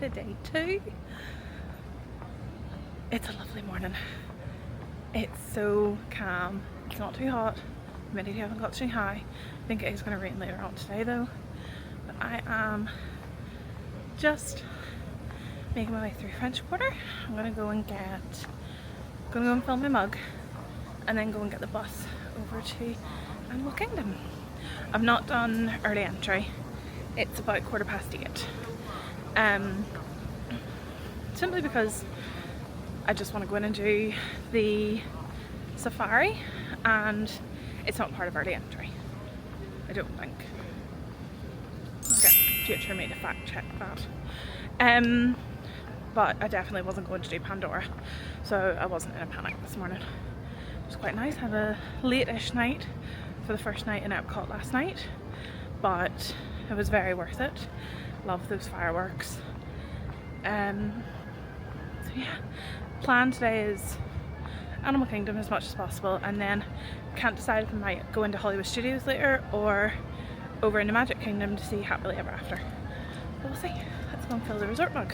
to day 2. It's a lovely morning. It's so calm. It's not too hot. Humidity haven't got too high. I think it is going to rain later on today though. But I am just making my way through French Quarter. I'm going to go and fill my mug and then go and get the bus over to Animal Kingdom. I've not done early entry. It's about 8:15. Simply because I just want to go in and do the safari, and it's not part of early entry, I don't think. I'll get future me to fact check that. But I definitely wasn't going to do Pandora, so I wasn't in a panic this morning. It was quite nice. I had a late-ish night for the first night in Epcot last night, but it was very worth it. Love those fireworks. So yeah, plan today is Animal Kingdom as much as possible, and then can't decide if I might go into Hollywood Studios later or over into Magic Kingdom to see Happily Ever After. But we'll see. Let's go and fill the resort mug.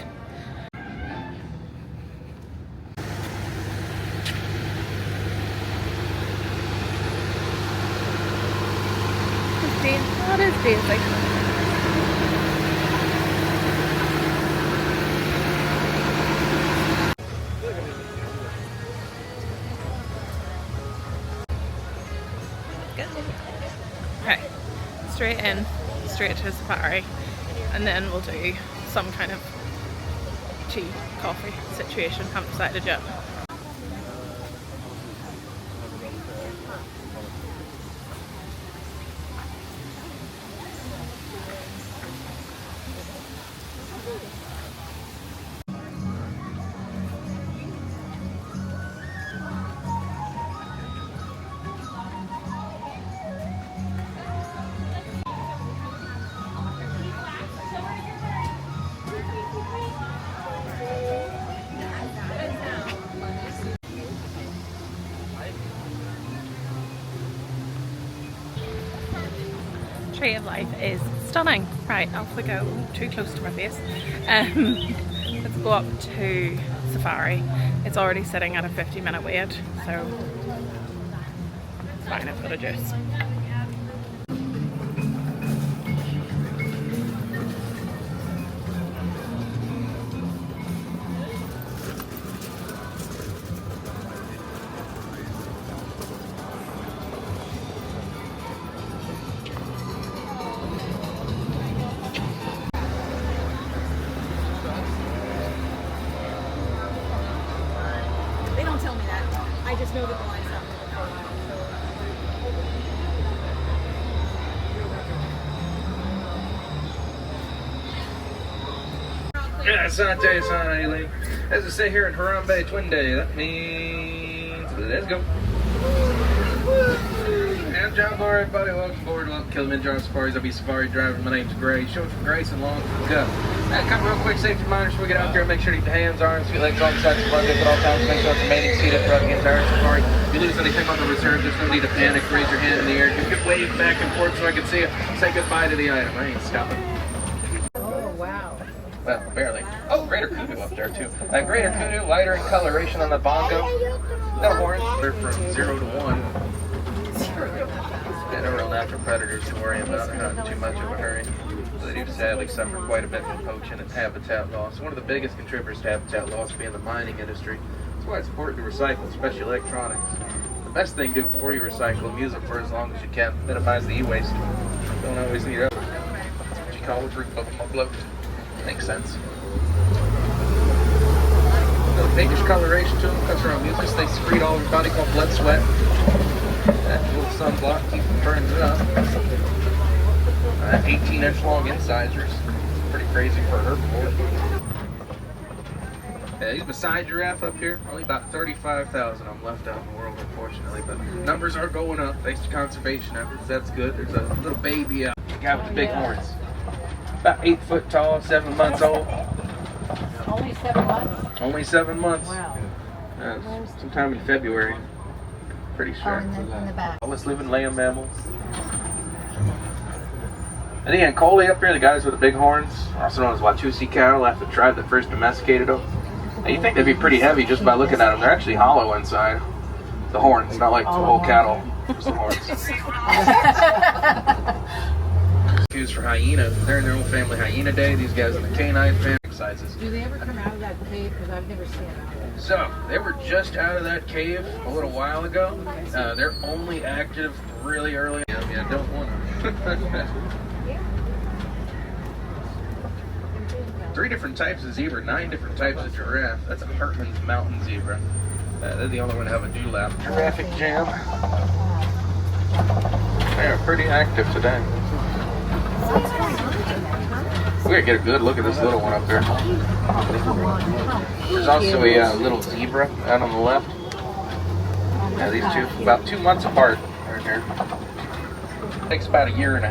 That is basic. Okay, straight in, straight to Safari, and then we'll do some kind of tea, coffee situation. Haven't decided yet. Tree of Life is stunning. Right, off we go. Too close to my face. Let's go up to Safari. It's already sitting at a 50-minute wait, so it's fine, I've got a juice. I just know that the line's not moving. Yeah, Asante San Aileen. As I say here in Harambe Twin Day, that means let's go. I'm John Glory, everybody. Welcome aboard. Welcome to Kilimanjaro Safaris. I'll be safari driver. My name's Gray. Show from Grace and long go. A couple real quick safety reminders before we get out there. Make sure to keep the hands, arms, feet, legs on the sides of the front at all times. Make sure it's remaining seated throughout the entire safari. If you lose anything on the reserve, there's no need to panic. Raise your hand in the air. You can wave back and forth so I can see you. Say goodbye to the item. I ain't stopping. Oh, wow. Well, barely. Oh, Greater Kudu up there too. Greater Kudu, lighter in coloration on the bongo. No horns. They're from 0 to 1. Yeah, no real natural predators to worry about. They're not in too much of a hurry. They do sadly suffer quite a bit from poaching and habitat loss. One of the biggest contributors to habitat loss being the mining industry. That's why it's important to recycle, especially electronics. The best thing to do before you recycle, use it for as long as you can. Minimize the e-waste. Don't always need it. That's what you call a group of them afloat. Makes sense. The pinkish coloration to them comes from mucus. They secrete all your body called blood sweat. That little sunblock keeps them burning it up. 18-inch long incisors. Pretty crazy for a herbivore. Yeah, he's beside giraffe up here. Only about 35,000 of them left out in the world, unfortunately. But numbers are going up thanks to conservation efforts. That's good. There's a little baby guy with the big horns. About 8 foot tall, 7 months old. Only 7 months? Only 7 months. Wow. Sometime in February. Pretty sure. In the back. Let's live in land mammals. And then Coley up here, the guys with the big horns, also known as Watusi cattle, after the tribe that first domesticated them. And you think they'd be pretty heavy just by looking at them. They're actually hollow inside. The horns, not like the whole cattle, just the horns. Used for hyena. They're in their own family Hyenidae. These guys in the canine family sizes. Do they ever come out of that cave? Because I've never seen it. So, they were just out of that cave a little while ago. They're only active really early. Yeah, don't want to. 3 different types of zebra, 9 different types of giraffe. That's a Hartman's mountain zebra. They're the only one to have a dewlap. Giraffic jam. They're pretty active today. We're gonna get a good look at this little one up there. There's also a little zebra out on the left. Yeah, these two, about 2 months apart right here. It takes about 1.5 years to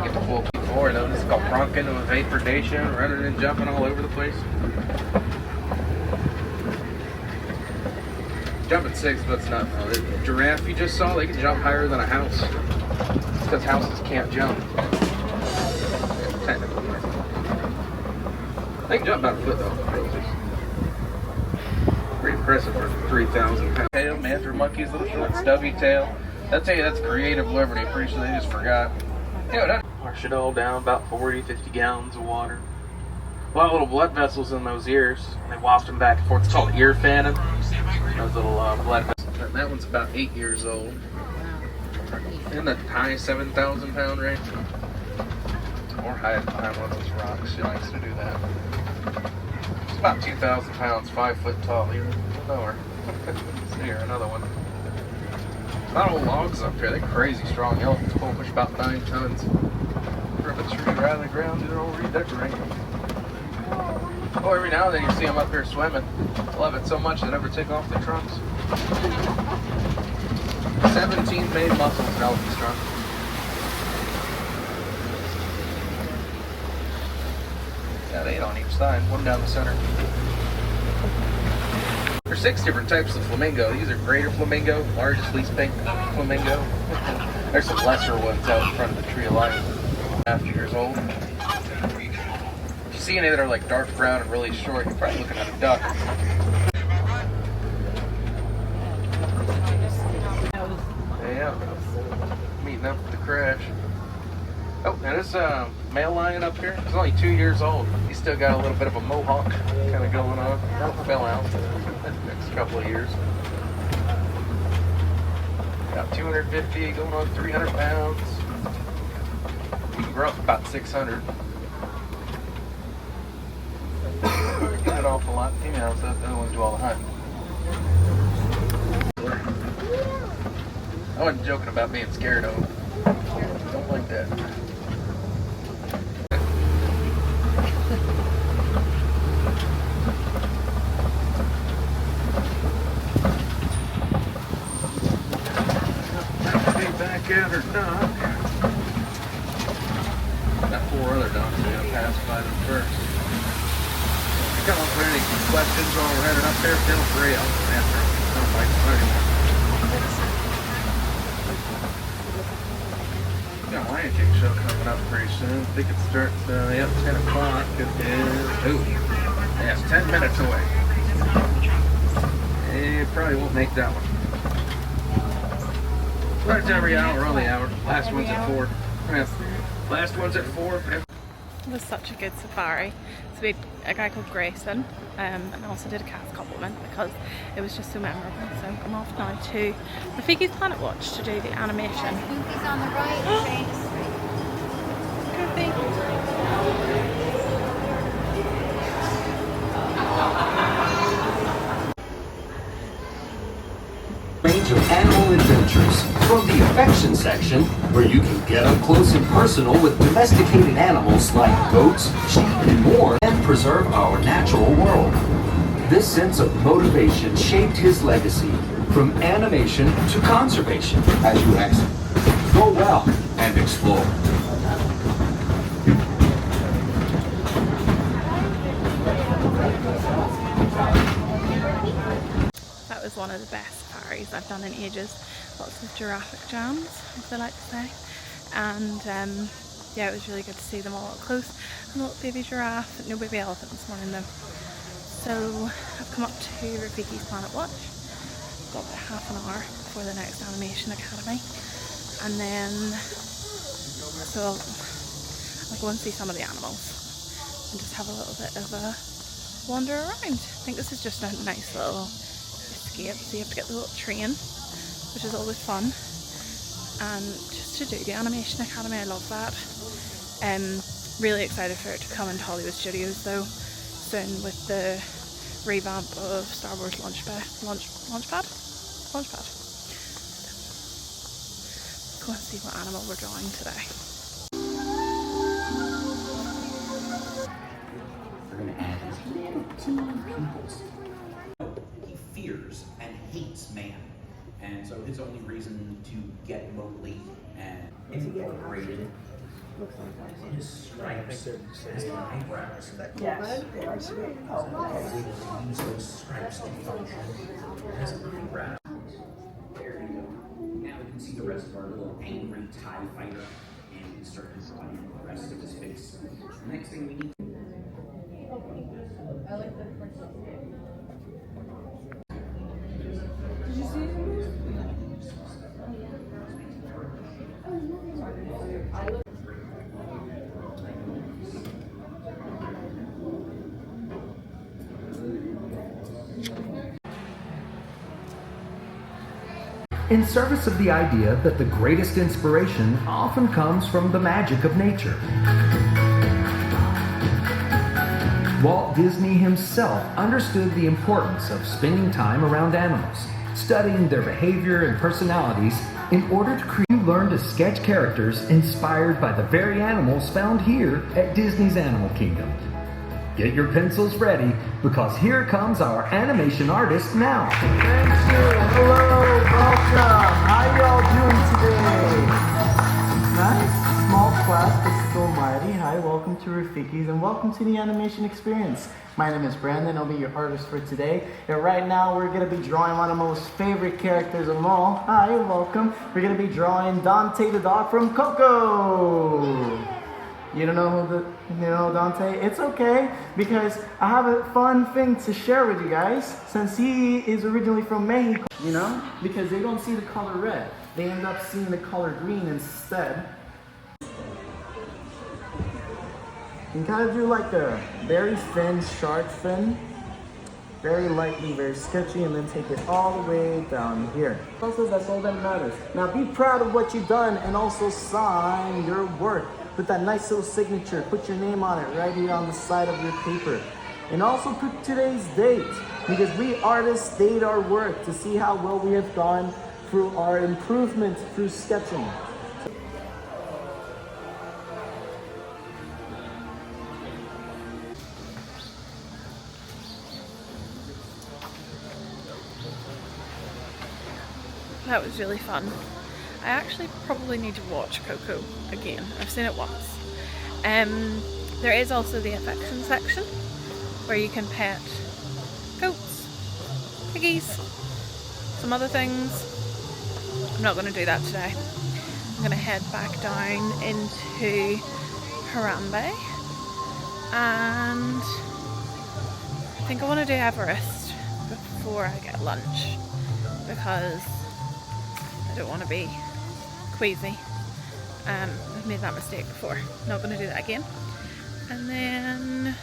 get the full before. Though this is called bronching with predation, running and jumping all over the place. Jumping 6 foot's not. No, the giraffe you just saw, they can jump higher than a house. It's because houses can't jump. Technically. They can jump about a foot though. Pretty impressive for 3,000 pounds. Tail, manta monkeys, little short stubby tail. I'll tell you that's creative liberty. Pretty sure they just forgot. Yeah, that wash it all down, about 40-50 gallons of water. A lot of little blood vessels in those ears. And they waft them back and forth. It's called ear fanning. Those little blood vessels. And that one's about 8 years old. In the high 7,000 pound range. Or hide behind one of those rocks. She likes to do that. It's about 2,000 pounds, 5 foot tall. Even lower. Here, another one. A lot of old logs up here. They're crazy strong. Elephants pull push about 9 tons. Rip a tree right on the ground. They're all redecorating. Oh, every now and then you see them up here swimming. Love it so much they never take off their trunks. 17 main muscles in elephant's trunk. Yeah, 8 on each side, 1 down the center. There's 6 different types of flamingo. These are greater flamingo, largest, least pink flamingo. There's some lesser ones out in front of the tree of life. 1.5 years old. If you see any that are like dark brown and really short, you're probably looking at a duck. Yeah, meeting up with the crash. Oh, now this male lion up here, he's only 2 years old. He's still got a little bit of a mohawk kind of going on. That fell out next couple of years. About 250, going on 300 pounds. He can grow up about 600. Get an awful lot. Females, the other ones do all the hunting. I wasn't joking about being scared of them. Don't like that. Back out or not. Got 4 other dogs we gotta pass by them first. If you come up with any questions while we're heading up there, feel free. I'll answer. I don't like anymore. Got a Lion King show coming up pretty soon. I think it starts, 10 o'clock. It is, yeah, it's 10 minutes away. You probably won't make that one. Starts every hour on the hour. Last one's at 4. Yeah. Last one's at 4. It was such a good safari. So we had a guy called Grayson and also did a cast compliment because it was just so memorable. So I'm off now to Rafiki's Planet Watch to do the animation. Goofy's on the right and Shane is straight. Goofy. Range of animal adventures from the affection section, where you can get up close and personal with domesticated animals like goats, sheep, and more, and preserve our natural world. This sense of motivation shaped his legacy from animation to conservation. As you exit, go well and explore. That was one of the best safaris I've done in ages. Lots of giraffic jams, as they like to say. And yeah, it was really good to see them all up close. And a little baby giraffe, no baby elephant this morning though. So I've come up to Rafiki's Planet Watch. Got about half an hour before the next Animation Academy. And then, so I'll go and see some of the animals and just have a little bit of a wander around. I think this is just a nice little escape. So you have to get the little train, which is always fun. And just to do the Animation Academy, I love that. Really excited for it to come into Hollywood Studios though soon with the revamp of Star Wars Launchpad. Let's go and see what animal we're drawing today. We're going to add little teeny pupils. He fears and hates man, and so his only reason to get Mowgli and incorporated his stripes as eyebrows. Yes. We will use those stripes to function as eyebrows. There you go. Now we can see the rest of our little angry TIE fighter, and we can start drawing the rest of his face. The next thing we need. In service of the idea that the greatest inspiration often comes from the magic of nature. Walt Disney himself understood the importance of spending time around animals, studying their behavior and personalities in order to create. You learn to sketch characters inspired by the very animals found here at Disney's Animal Kingdom. Get your pencils ready, because here comes our animation artist now. Thank you. Hello, welcome. How y'all doing today? Nice, small class, but still mighty. Hi, welcome to Rafiki's and welcome to the animation experience. My name is Brandon. I'll be your artist for today. And right now we're gonna be drawing one of my most favorite characters of them all. Hi, welcome. We're gonna be drawing Dante the dog from Coco. You don't know Dante? It's okay, because I have a fun thing to share with you guys, since he is originally from Mexico, you know? Because they don't see the color red. They end up seeing the color green instead. You can kind of do like a very thin shark fin, very lightly, very sketchy, and then take it all the way down here. Also, that's all that matters. Now be proud of what you've done and also sign your work. Put that nice little signature, put your name on it right here on the side of your paper. And also put today's date, because we artists date our work to see how well we have gone through our improvement through sketching. That was really fun. I actually probably need to watch Coco again. I've seen it once. There is also the affection section where you can pet goats, piggies, some other things. I'm not going to do that today. I'm going to head back down into Harambe, and I think I want to do Everest before I get lunch, because I don't want to be queasy. I've made that mistake before. Not going to do that again. And then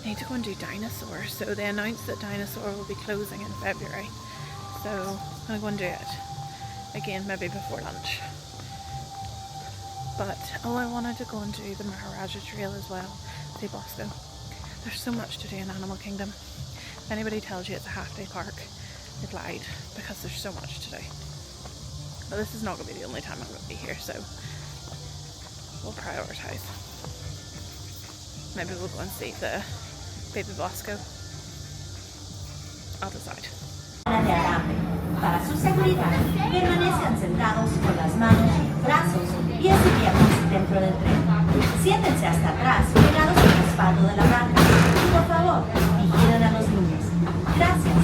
I need to go and do Dinosaur. So they announced that Dinosaur will be closing in February. So I'm going to go and do it again, maybe before lunch. But I wanted to go and do the Maharaja Trail as well. See Bosco. There's so much to do in Animal Kingdom. If anybody tells you it's a half-day park, they've lied, because there's so much to do. But this is not going to be the only time I'm going to be here, so we'll prioritise. Maybe we'll go and see the baby Bosco. I'll decide. De alambre. Para su seguridad, permanezcan sentados con las manos, brazos, pies y piernas dentro del tren. Siéntense hasta atrás, pegados al respaldo de la banca. Y por favor, vigilen a los niños. Gracias.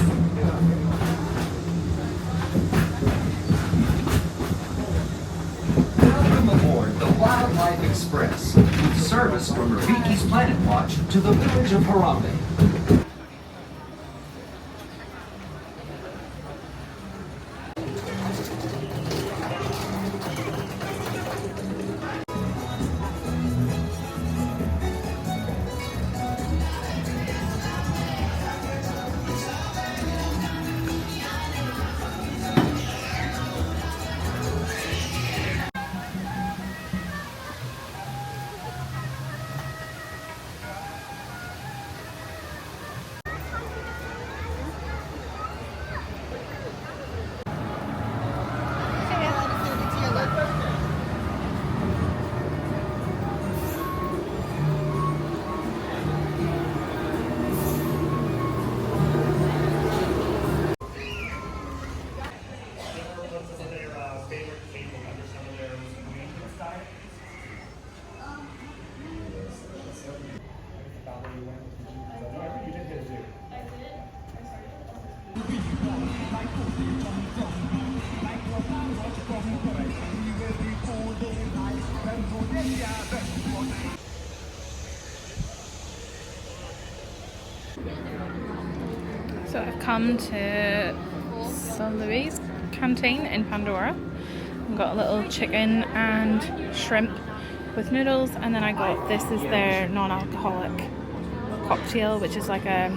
Welcome aboard the Wildlife Express. us from Rafiki's Planet Watch to the village of Harambe. So I've come to St. Louis canteen in Pandora. I've got a little chicken and shrimp with noodles, and then I got, this is their non-alcoholic cocktail, which is like a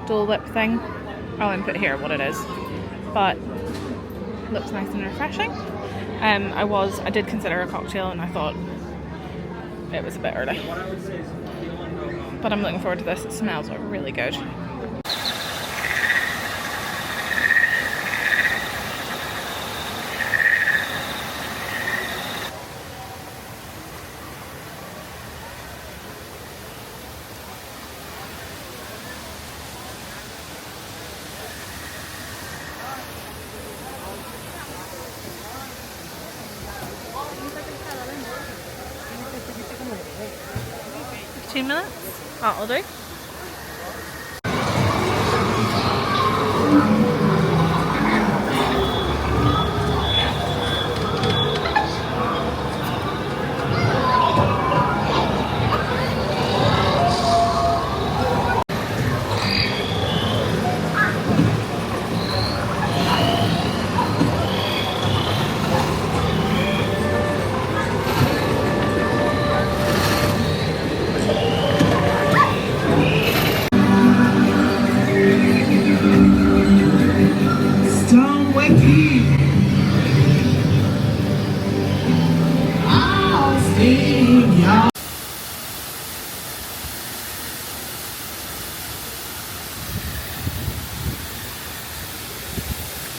Dole Whip thing. I'll input here what it is, but it looks nice and refreshing. I did consider a cocktail and I thought it was a bit early, but I'm looking forward to this. It smells really good. Minutes? That'll do.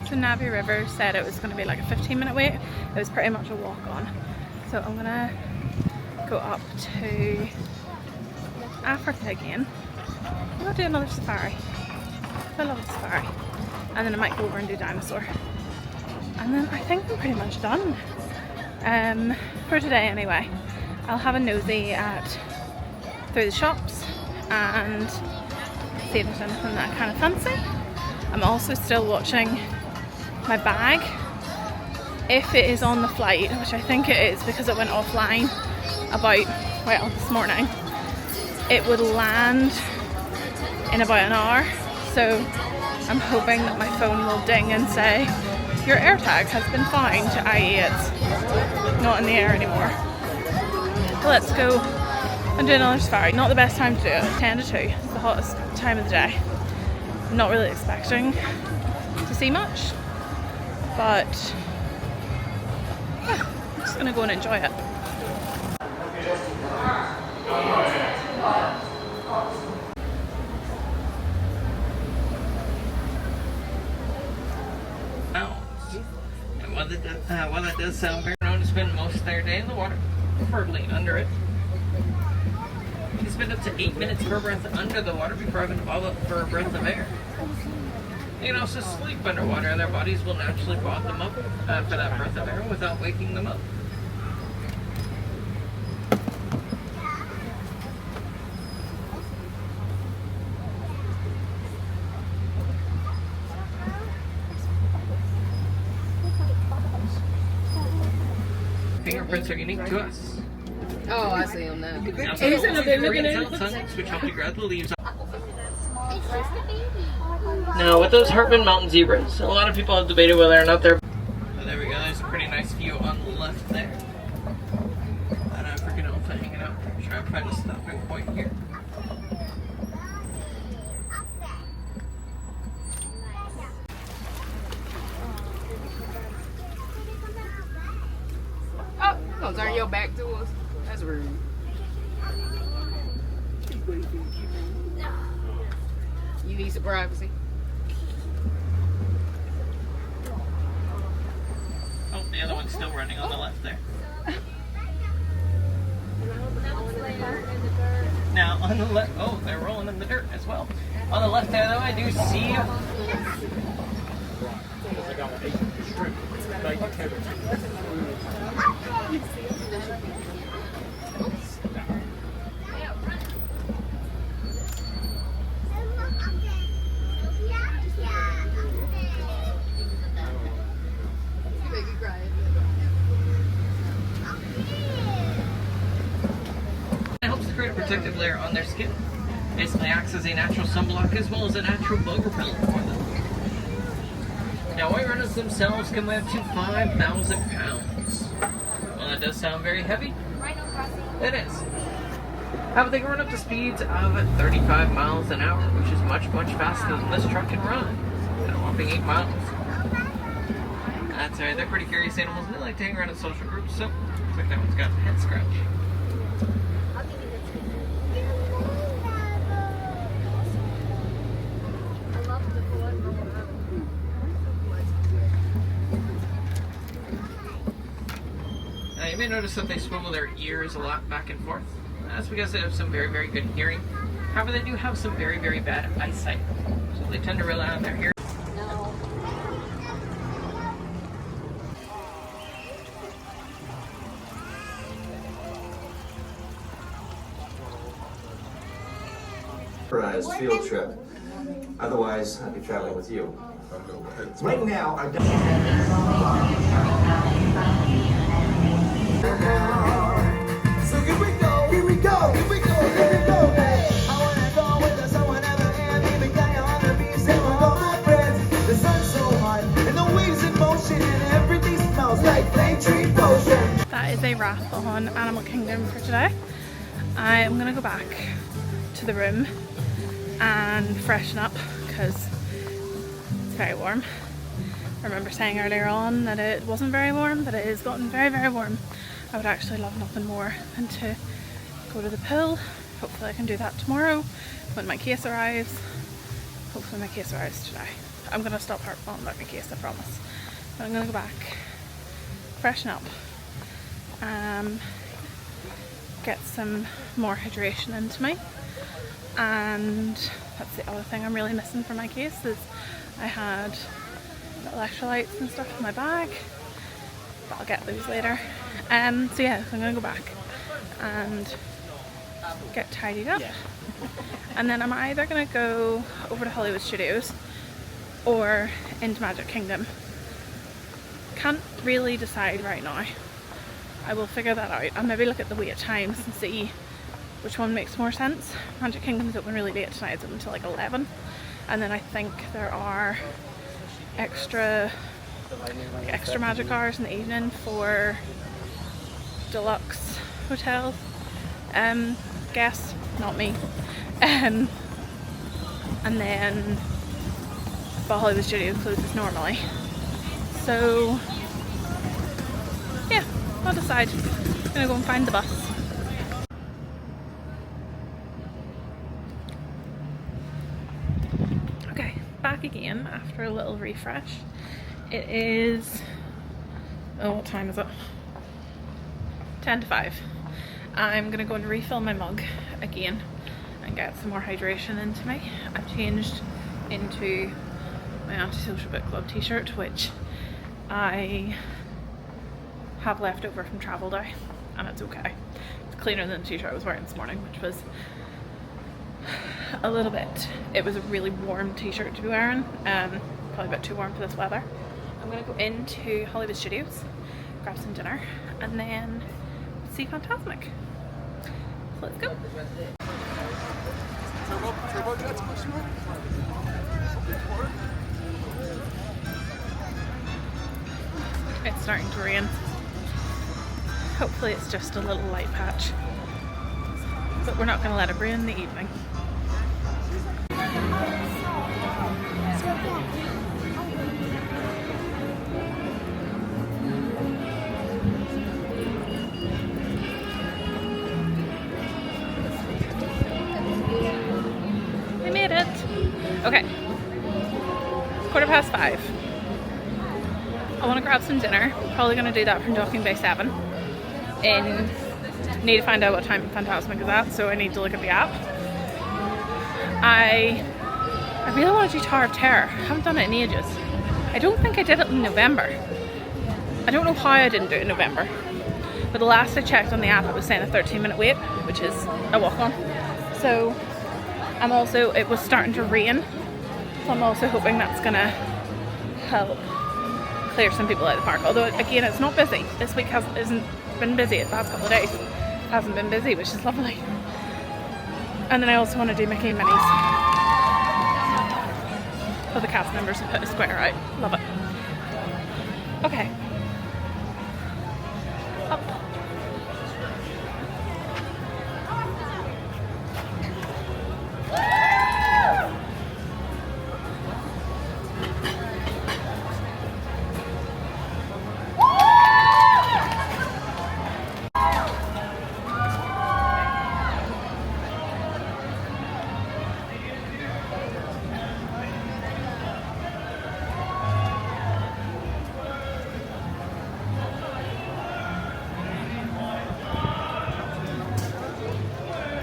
So Navi River said it was going to be like a 15-minute wait. It was pretty much a walk on. So I'm gonna go up to Africa again. I'm gonna do another safari. I love a safari. And then I might go over and do dinosaur. And then I think I'm pretty much done. For today anyway. I'll have a nosy through the shops and see if there's anything that I kind of fancy. I'm also still watching my bag. If it is on the flight, which I think it is because it went offline about, well, this morning, it would land in about an hour. So I'm hoping that my phone will ding and say, your AirTag has been found, i.e. it's not in the air anymore. Let's go and do another safari. Not the best time to do it. 10 to 2. It's the hottest time of the day. I'm not really expecting to see much, but yeah, I'm just gonna go and enjoy it. And while it does sound very known to spend most of their day in the water, preferably under it. You can spend up to 8 minutes per breath under the water before having to bubble up for a breath of air. You can also sleep underwater, and their bodies will naturally bottom them up for that breath of air without waking them up. Fingerprints are unique to us. Oh, I see him now. Isn't it looking at which help you grab the leaves off. Now, with those Hartman Mountain zebras, a lot of people have debated whether or not they're. Oh, there we go. There's a pretty nice view on the left there. That African elephant hanging out. Try and find a stopping point here. Oh, you gonna turn your back to us? That's rude. You need some privacy. Oh, the other one's still running on the left there. Now, on the left, oh, they're rolling in the dirt as well. On the left there, though, I do see. It helps to create a protective layer on their skin. Basically acts as a natural sunblock as well as a natural bug repellent for them. Now, white rhinos themselves can weigh up to 5,000 pounds. Well, that does sound very heavy. It is. However, they can run up to speeds of 35 miles an hour, which is much, much faster than this truck can run. At a whopping 8 miles. That's right, they're pretty curious animals, and they like to hang around in social groups, so looks like that one's got a head scratch. Now, you may notice that they swivel their ears a lot back and forth. That's because they have some very, very good hearing. However, they do have some very, very bad eyesight. So they tend to rely on their hearing. Field trip. Otherwise, I'd be traveling with you. Right now, I'm so here we go, here we go, here we go, here we go. I wanna go with someone ever and maybe guy on the beach and with all my friends. The sun's so hot and the waves in motion and everything smells like flame tree potion. That is a wrap on Animal Kingdom for today. I am gonna go back to the room and freshen up because it's very warm. I remember saying earlier on that it wasn't very warm, but it has gotten very, very warm. I would actually love nothing more than to go to the pool. Hopefully I can do that tomorrow when my case arrives. Hopefully my case arrives today. I'm going to stop harping on about my case, I promise. But I'm going to go back, freshen up, get some more hydration into me. And that's the other thing I'm really missing from my case is I had electrolytes and stuff in my bag, but I'll get those later. So yeah, so I'm gonna go back and get tidied up, and then I'm either gonna go over to Hollywood Studios or into Magic Kingdom. Can't really decide right now. I will figure that out. I'll maybe look at the wait times and see which one makes more sense. Magic Kingdom's open really late tonight, it's open until like 11, and then I think there are extra magic hours in the evening for deluxe hotels. Guests, not me. And then but Hollywood Studios closes normally. So yeah, I'll decide. I'm gonna go and find the bus. Back again after a little refresh. It is, oh, what time is it? 10 to 5. I'm gonna go and refill my mug again and get some more hydration into me. I've changed into my Antisocial Book Club t-shirt, which I have left over from travel day, and it's okay. It's cleaner than the t-shirt I was wearing this morning, which was a little bit, it was a really warm t-shirt to be wearing, probably a bit too warm for this weather. I'm gonna go into Hollywood Studios, grab some dinner, and then see Fantasmic. let's go. It's starting to rain. Hopefully it's just a little light patch. But we're not going to let it rain in the evening. We made it! Okay. 5:15. I want to grab some dinner. Probably going to do that from Docking Bay 7. Need to find out what time Fantasmic is at, so I need to look at the app. I really want to do Tower of Terror. I haven't done it in ages. I don't think I did it in November. I don't know how I didn't do it in November. But the last I checked on the app, it was saying a 13-minute wait, which is a walk-on. So it was starting to rain. So I'm also hoping that's gonna help clear some people out of the park. Although again, it's not busy. This week isn't been busy the past couple of days. Hasn't been busy, which is lovely. And then I also want to do Mickey and Minnie's for the cast members and put a square out. Love it. Okay. Up.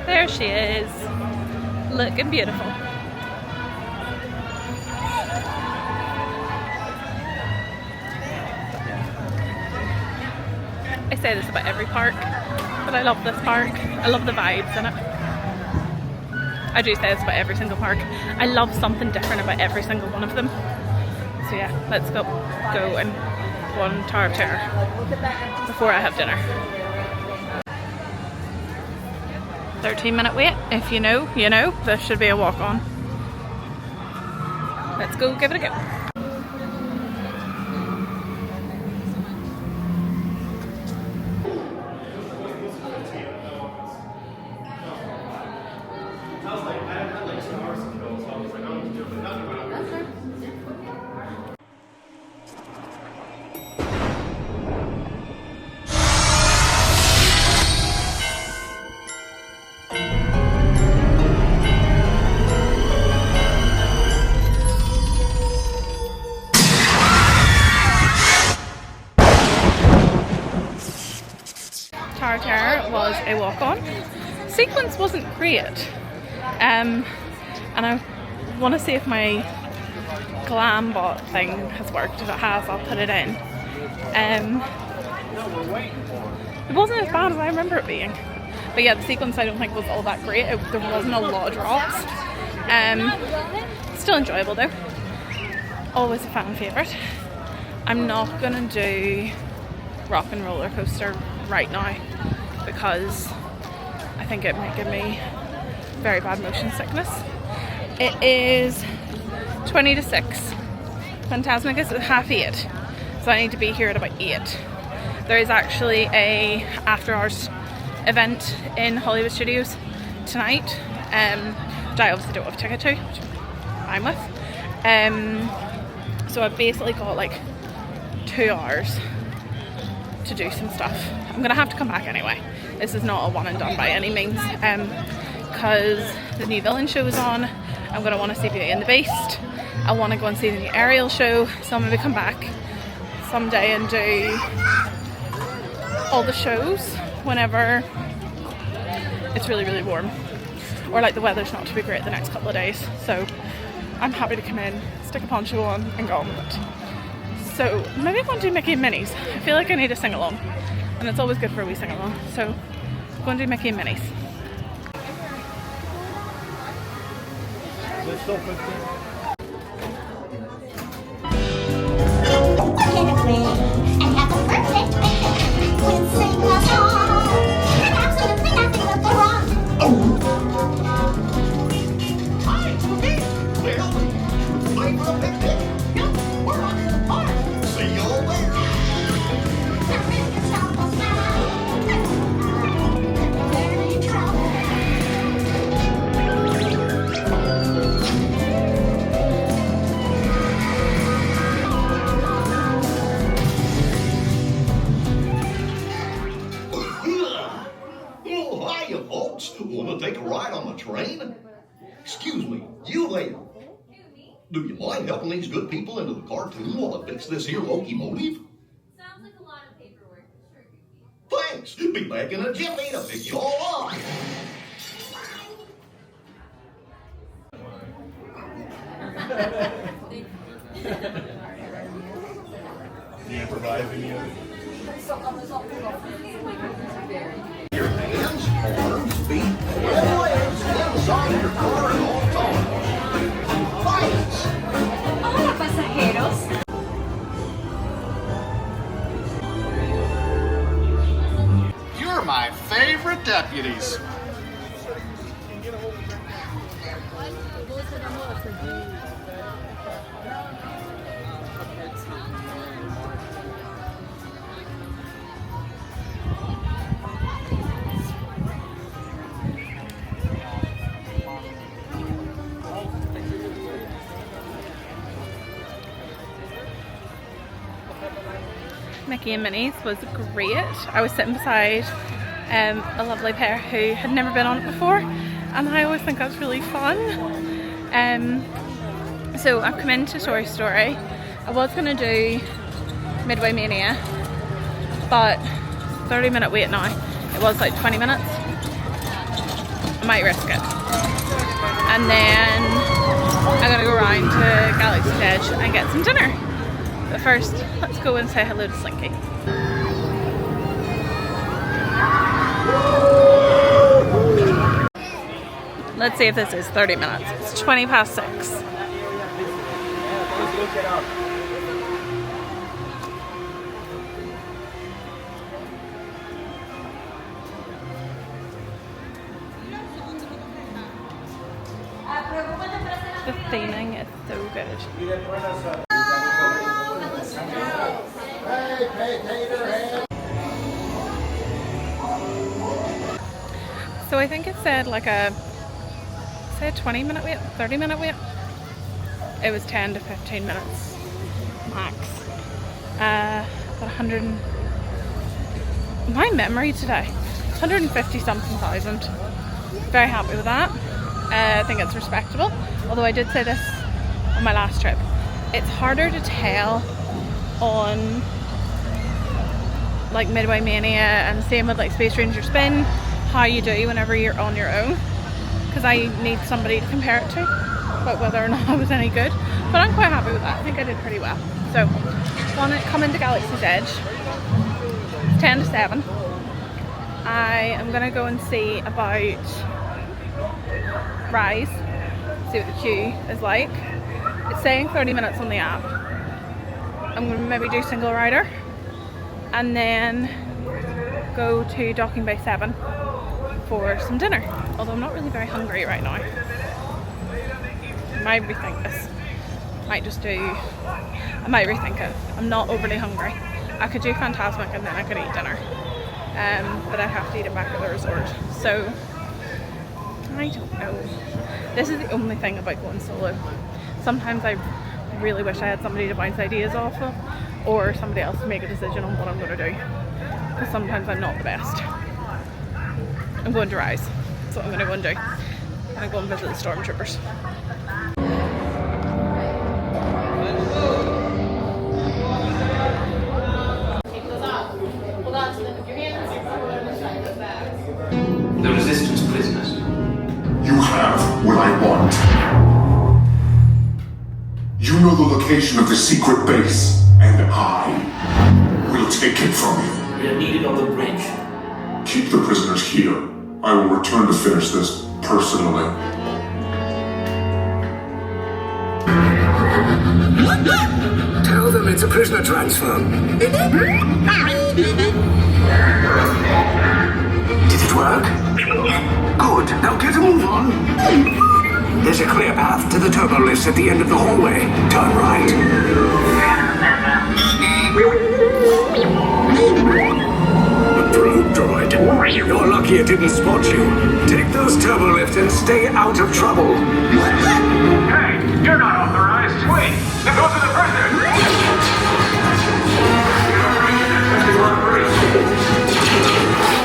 There she is, looking beautiful. I say this about every park, but I love this park. I love the vibes in it. I do say this about every single park. I love something different about every single one of them. So yeah, let's go and go on Tower of Terror before I have dinner. 13-minute wait. If you know, you know. This should be a walk-on. Let's go give it a go. Tower of Terror was a walk-on. Sequence wasn't great, and I want to see if my glam bot thing has worked. If it has, I'll put it in. It wasn't as bad as I remember it being, but yeah, the sequence I don't think was all that great. There wasn't a lot of drops. Still enjoyable though. Always a fan favourite. I'm not gonna do Rock and Roller Coaster right now because I think it might give me very bad motion sickness. It is 20 to 6. Fantasmic is at 8:30, so I need to be here at about 8. There is actually a after hours event in Hollywood Studios tonight, which I obviously don't have a ticket to, which I'm with. So I've basically got like 2 hours to do some stuff. I'm gonna have to come back anyway. This is not a one and done by any means, because the new villain show is on. I'm gonna want to see Beauty and the Beast. I want to go and see the new Ariel show, so I'm gonna come back someday and do all the shows whenever it's really, really warm, or like the weather's not to be great the next couple of days. So I'm happy to come in, stick a poncho on and go on with it. So maybe I'm going to do Mickey and Minnie's. I feel like I need a sing along, and it's always good for a wee sing along. So I'm going to do Mickey and Minnie's. And have a perfect we'll sing a song, and absolutely nothing will go wrong. a picnic? Yep, we're off to the park. See you all there. Oh, hiya, folks. Want to take a ride on the train? Excuse me, you there. Do you mind helping these good people into the cartoon while I fix this here locomotive? Sounds like a lot of paperwork. Sure, Goofy. Thanks. Be back in a jiffy to pick you all up. The improvising you. Your hands, arms, feet, and legs inside your car at all times. Fights! Hola, pasajeros. You're my favorite deputies. Mickey and Minnie's was great. I was sitting beside a lovely pair who had never been on it before, and I always think that's really fun. So I've come into Toy Story. I was going to do Midway Mania, but 30-minute wait now. It was like 20 minutes. I might risk it. And then I'm going to go around to Galaxy's Edge and get some dinner. But first, let's go and say hello to Slinky. Let's see if this is 30 minutes. It's 20 past 6. Let's look it up. The theming is so good. So I think it said like a 20-minute wait, 30-minute wait. It was 10 to 15 minutes max. But 100. My memory today, 150 something thousand. Very happy with that. I think it's respectable. Although I did say this on my last trip, it's harder to tell on like Midway Mania and same with like Space Ranger Spin how you do whenever you're on your own, because I need somebody to compare it to about whether or not I was any good. But I'm quite happy with that. I think I did pretty well. So want to come into Galaxy's Edge. It's 10 to 7. I am gonna go and see about Rise, see what the queue is like. It's saying 30 minutes on the app. I'm gonna maybe do single rider and then go to Docking Bay 7 for some dinner. Although I'm not really very hungry right now. I might rethink this. I might rethink it. I'm not overly hungry. I could do Fantasmic and then I could eat dinner. But I'd have to eat it back at the resort. So I don't know. This is the only thing about going solo. Sometimes I really wish I had somebody to bounce ideas off of, or somebody else to make a decision on what I'm going to do. Because sometimes I'm not the best. I'm going to Rise. That's what I'm going to go and do. I'm going to go and visit the Stormtroopers. The resistance prisoners. You have what I want. You know the location of the secret base, and I will take it from you. We are needed on the bridge. Keep the prisoners here. I will return to finish this personally. Tell them it's a prisoner transfer. Did it work? Good. Now get a move on. There's a clear path to the turbo lifts at the end of the hallway. Turn right. Approved, droid. You're lucky it didn't spot you. Take those turbo lifts and stay out of trouble. Hey, you're not authorized. Wait, then go to the president.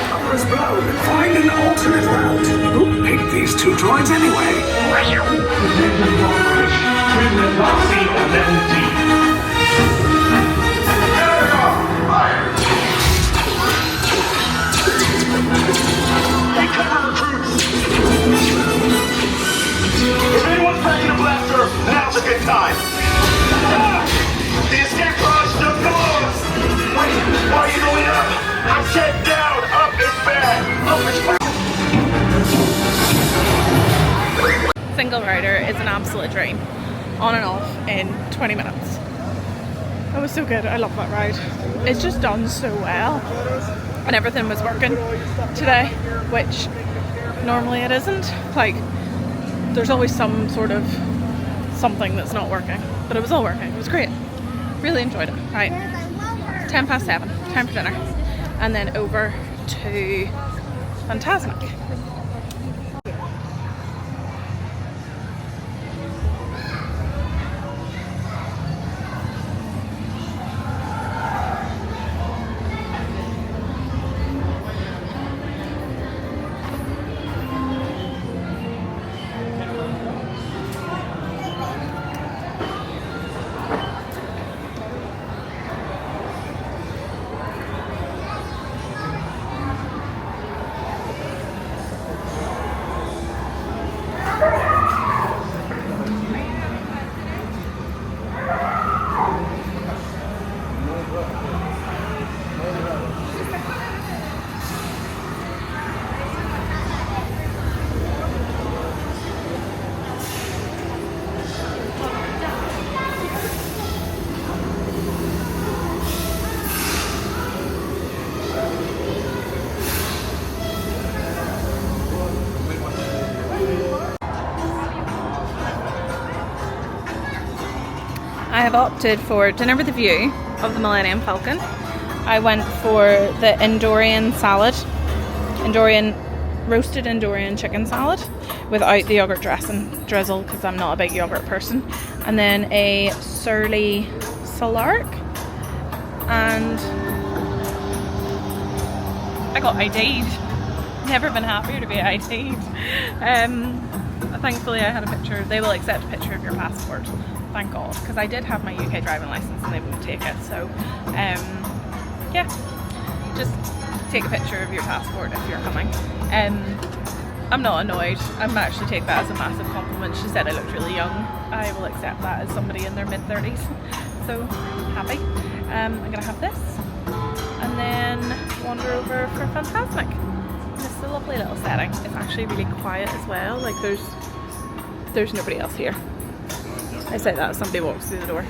Cover is blown. Find an alternate route. Who picked these two droids anyway? If anyone's packing a blaster, now's a good time. The escape pod's still closed. Wait, why are you going up? I said down. Up is bad. Up is bad. Single rider is an absolute dream. On and off in 20 minutes. It was so good. I love that ride. It's just done so well. And everything was working today, which normally it isn't. Like, there's always some sort of something that's not working, but it was all working. It was great. Really enjoyed it. Right, 7:10, time for dinner, and then over to Fantasmic. I have opted for dinner with a view of the Millennium Falcon. I went for the Endorian salad, roasted Endorian chicken salad without the yogurt dressing drizzle because I'm not a big yogurt person, and then a surly salark, and I got ID'd. Never been happier to be ID'd. Thankfully I had a picture. They will accept a picture of your passport. Thank God, because I did have my UK driving license and they wouldn't take it. So, yeah, just take a picture of your passport if you're coming. I'm not annoyed. I'm actually take that as a massive compliment. She said I looked really young. I will accept that as somebody in their mid-30s. So happy. I'm gonna have this and then wander over for Fantasmic. It's a lovely little setting. It's actually really quiet as well. Like there's nobody else here. I say that as somebody walks through the door.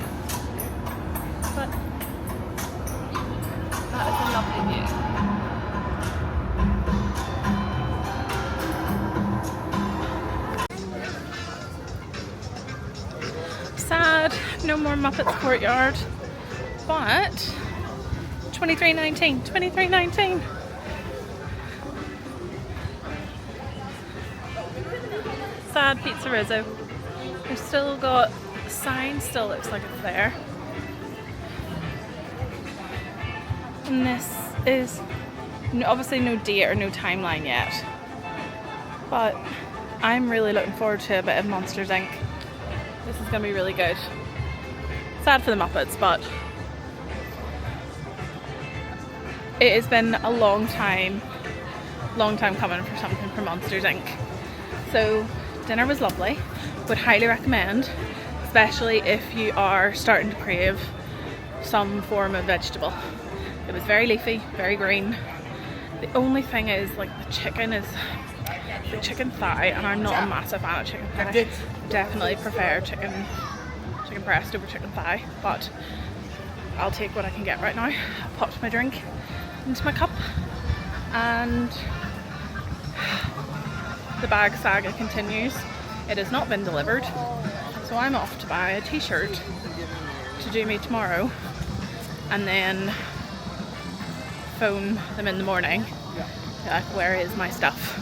But that is a lovely view. Sad, no more Muppets Courtyard, but $23.19. Sad Pizza Rizzo. We've still got the sign, still looks like it's there. And this is obviously no date or no timeline yet, but I'm really looking forward to a bit of Monsters Inc. This is going to be really good. Sad for the Muppets, but it has been a long time coming for something for Monsters Inc. So dinner was lovely. Would highly recommend, especially if you are starting to crave some form of vegetable. It was very leafy, very green. The only thing is, like, the chicken is the chicken thigh, and I'm not a massive fan of chicken thigh. Definitely prefer chicken breast over chicken thigh, but I'll take what I can get right now. I popped my drink into my cup, and the bag saga continues. It has not been delivered, so I'm off to buy a t-shirt to do me tomorrow and then phone them in the morning like, where is my stuff,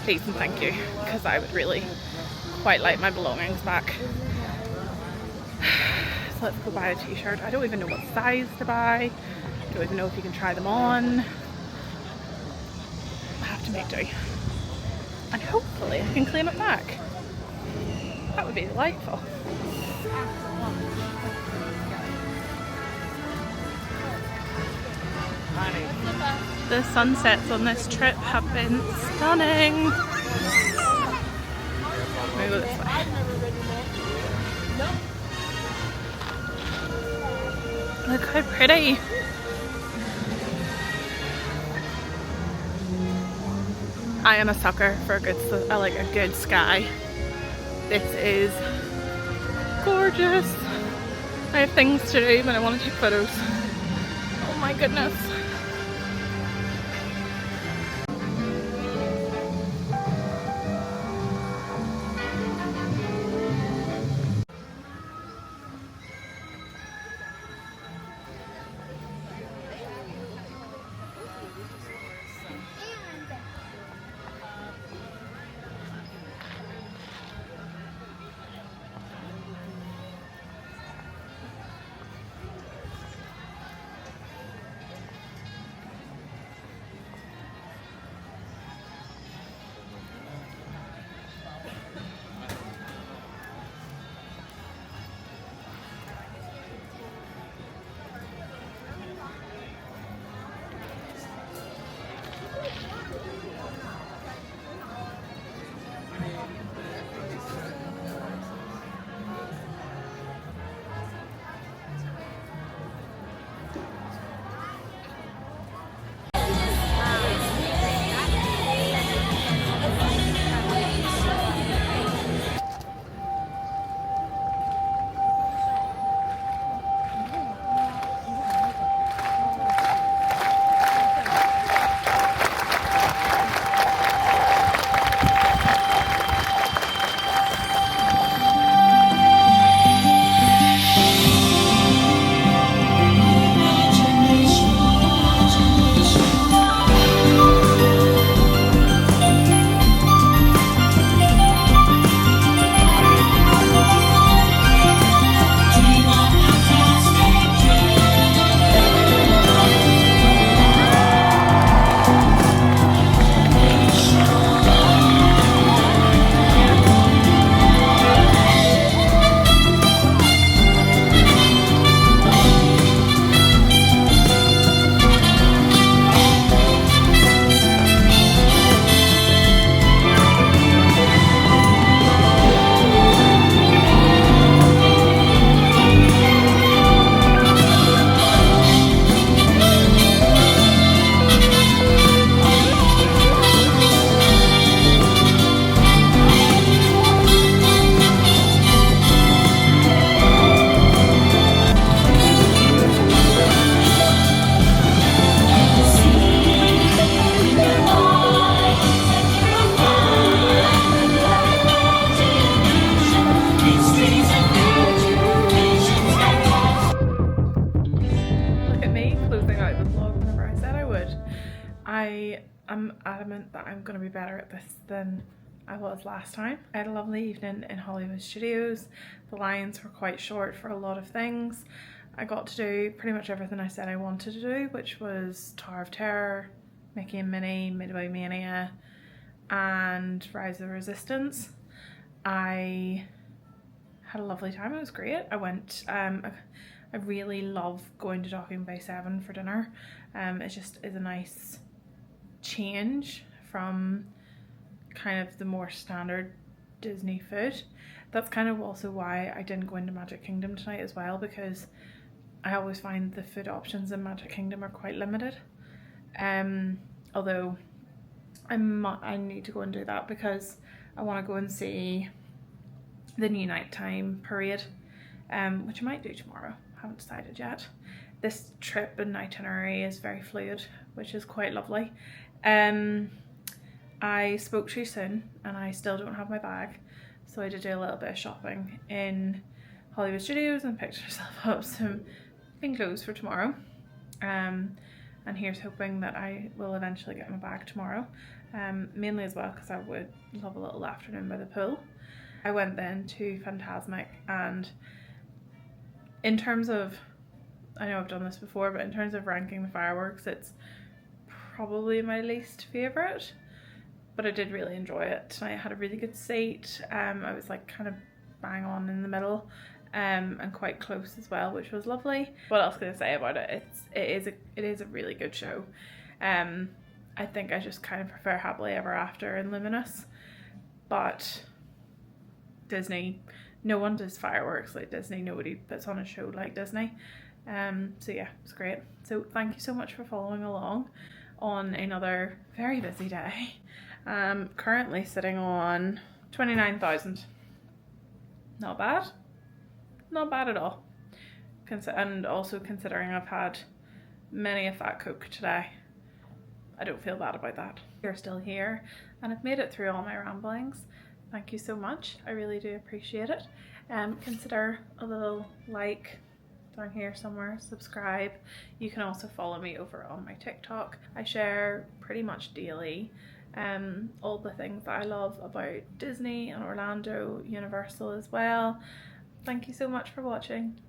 please and thank you, because I would really quite like my belongings back. So let's go buy a t-shirt. I don't even know what size to buy, I don't even know if you can try them on. I have to make do, and hopefully I can claim it back. That would be delightful. The sunsets on this trip have been stunning. Let me go this way. Look how pretty. I am a sucker for a good sky. This is gorgeous. I have things to do, but I want to take photos. Oh my goodness. I'm adamant that I'm going to be better at this than I was last time. I had a lovely evening in Hollywood Studios. The lines were quite short for a lot of things. I got to do pretty much everything I said I wanted to do, which was Tower of Terror, Mickey and Minnie, Midway Mania, and Rise of the Resistance. I had a lovely time, it was great. I went, I really love going to Docking Bay 7 for dinner. It just is a nice change from kind of the more standard Disney food. That's kind of also why I didn't go into Magic Kingdom tonight as well, because I always find the food options in Magic Kingdom are quite limited. Although I need to go and do that because I want to go and see the new nighttime parade, which I might do tomorrow. I haven't decided yet. This trip and itinerary is very fluid, which is quite lovely. I spoke too soon and I still don't have my bag, So I did do a little bit of shopping in Hollywood Studios and picked myself up some clean clothes for tomorrow. And here's hoping that I will eventually get my bag tomorrow. Mainly as well because I would love a little afternoon by the pool. I went then to Fantasmic, and in terms of, I know I've done this before, but in terms of ranking the fireworks, it's probably my least favourite, but I did really enjoy it. I had a really good seat. I was like kind of bang on in the middle, and quite close as well, which was lovely. What else can I say about it? It is a really good show. I think I just kind of prefer Happily Ever After and Luminous, but Disney, no one does fireworks like Disney. Nobody puts on a show like Disney. So yeah, it's great. So thank you so much for following along on another very busy day. Currently sitting on 29,000. Not bad. Not bad at all. And also considering I've had many a fat Coke today, I don't feel bad about that. You're still here and I've made it through all my ramblings. Thank you so much. I really do appreciate it. Consider a little like down here somewhere, subscribe. You can also follow me over on my TikTok. I share pretty much daily all the things that I love about Disney and Orlando, Universal as well. Thank you so much for watching.